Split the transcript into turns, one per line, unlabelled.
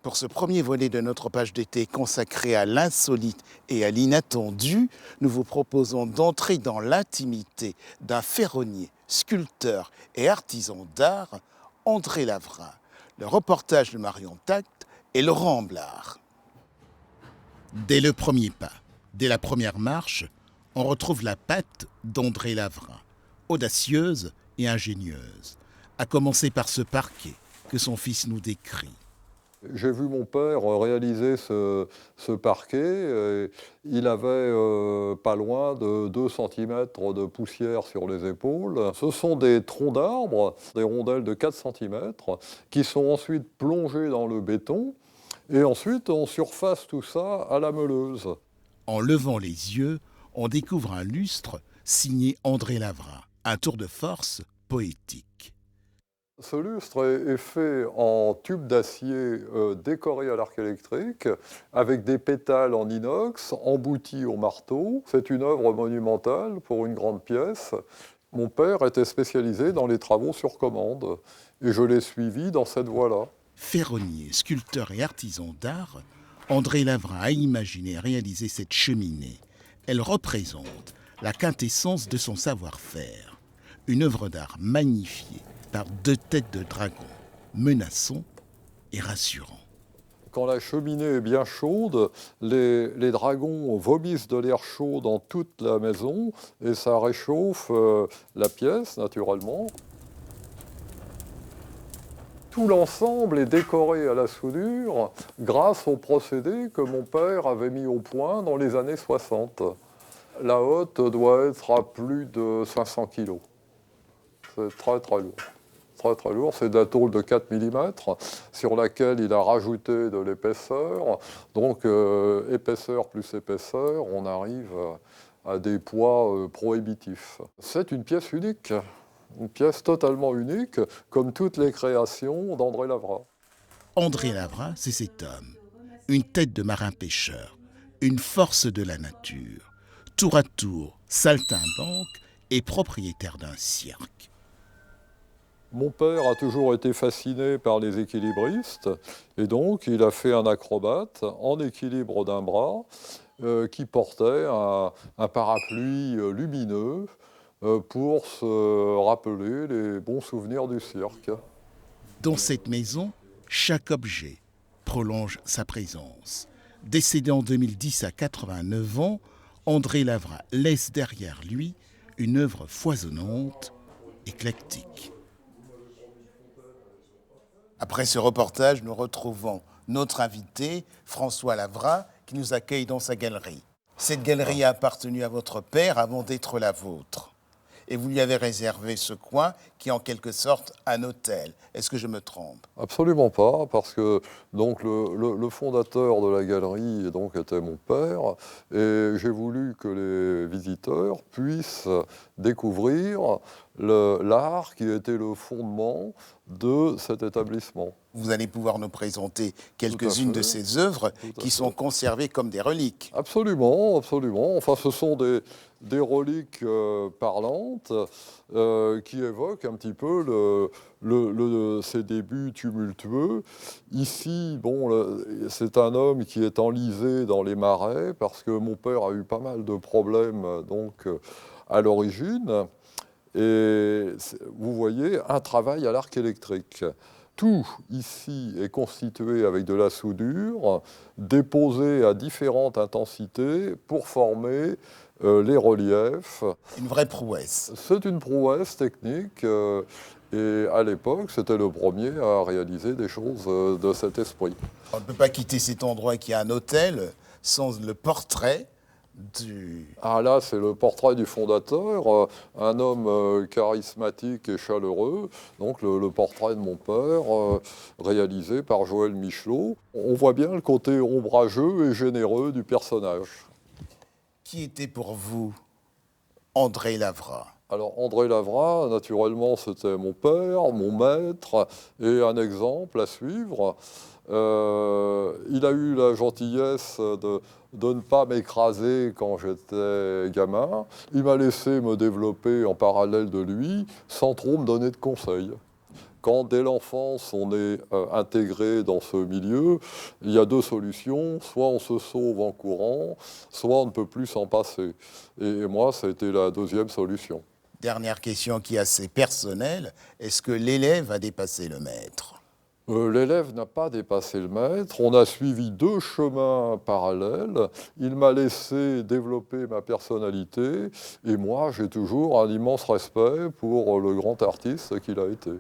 Pour ce premier volet de notre page d'été consacré à l'insolite et à l'inattendu, nous vous proposons d'entrer dans l'intimité d'un ferronnier, sculpteur et artisan d'art, André Lavrin. Le reportage de Marion Tact et Laurent Amblard. Dès le premier pas, dès la première marche, on retrouve la patte d'André Lavrin, audacieuse et ingénieuse, à commencer par ce parquet que son fils nous décrit.
J'ai vu mon père réaliser ce parquet. Il avait pas loin de 2 cm de poussière sur les épaules. Ce sont des troncs d'arbres, des rondelles de 4 cm, qui sont ensuite plongées dans le béton. Et ensuite, on surface tout ça à la meuleuse.
En levant les yeux, on découvre un lustre signé André Lavrin, un tour de force poétique.
Ce lustre est fait en tube d'acier décoré à l'arc électrique, avec des pétales en inox, emboutis au marteau. C'est une œuvre monumentale pour une grande pièce. Mon père était spécialisé dans les travaux sur commande, et je l'ai suivi dans cette voie-là.
Ferronnier, sculpteur et artisan d'art, André Lavrin a imaginé et réalisé cette cheminée. Elle représente la quintessence de son savoir-faire. Une œuvre d'art magnifiée par 2 têtes de dragon, menaçants et rassurants.
Quand la cheminée est bien chaude, les dragons vomissent de l'air chaud dans toute la maison et ça réchauffe la pièce, naturellement. Tout l'ensemble est décoré à la soudure grâce au procédé que mon père avait mis au point dans les années 60. La hotte doit être à plus de 500 kg. C'est très très lourd. Très très lourd, c'est de la tôle de 4 mm sur laquelle il a rajouté de l'épaisseur. Donc épaisseur plus épaisseur, on arrive à des poids prohibitifs. C'est une pièce unique, une pièce totalement unique, comme toutes les créations d'André Lavrin.
André Lavrin, c'est cet homme, une tête de marin-pêcheur, une force de la nature, tour à tour, saltimbanque et propriétaire d'un cirque.
Mon père a toujours été fasciné par les équilibristes et donc il a fait un acrobate en équilibre d'un bras qui portait un parapluie lumineux pour se rappeler les bons souvenirs du cirque.
Dans cette maison, chaque objet prolonge sa présence. Décédé en 2010 à 89 ans, André Lavrin laisse derrière lui une œuvre foisonnante, éclectique. Après ce reportage, nous retrouvons notre invité, François Lavrin, qui nous accueille dans sa galerie. Cette galerie a appartenu à votre père avant d'être la vôtre. Et vous lui avez réservé ce coin qui est en quelque sorte un hôtel. Est-ce que je me trompe?
Absolument pas, parce que donc, le fondateur de la galerie donc, était mon père, et j'ai voulu que les visiteurs puissent découvrir l'art qui était le fondement de cet établissement.
Vous allez pouvoir nous présenter quelques-unes de ces œuvres qui sont conservées comme des reliques.
Absolument, absolument. Enfin, ce sont des reliques parlantes qui évoquent un petit peu ses débuts tumultueux. Ici, bon, c'est un homme qui est enlisé dans les marais parce que mon père a eu pas mal de problèmes donc, à l'origine. Et vous voyez un travail à l'arc électrique. Tout ici est constitué avec de la soudure, déposée à différentes intensités pour former les reliefs.
Une vraie prouesse.
C'est une prouesse technique et à l'époque, c'était le premier à réaliser des choses de cet esprit.
On ne peut pas quitter cet endroit qui est un hôtel sans le portrait du...
Ah là, c'est le portrait du fondateur, un homme charismatique et chaleureux, donc le portrait de mon père, réalisé par Joël Michelot. On voit bien le côté ombrageux et généreux du personnage.
Qui était pour vous André Lavrin?
Alors André Lavrin, naturellement, c'était mon père, mon maître, et un exemple à suivre. Il a eu la gentillesse de ne pas m'écraser quand j'étais gamin. Il m'a laissé me développer en parallèle de lui, sans trop me donner de conseils. Quand dès l'enfance on est intégré dans ce milieu, il y a deux solutions, soit on se sauve en courant, soit on ne peut plus s'en passer. Et moi, ça a été la deuxième solution.
Dernière question qui est assez personnelle, est-ce que l'élève a dépassé le maître?
L'élève n'a pas dépassé le maître, on a suivi deux chemins parallèles, il m'a laissé développer ma personnalité et moi j'ai toujours un immense respect pour le grand artiste qu'il a été.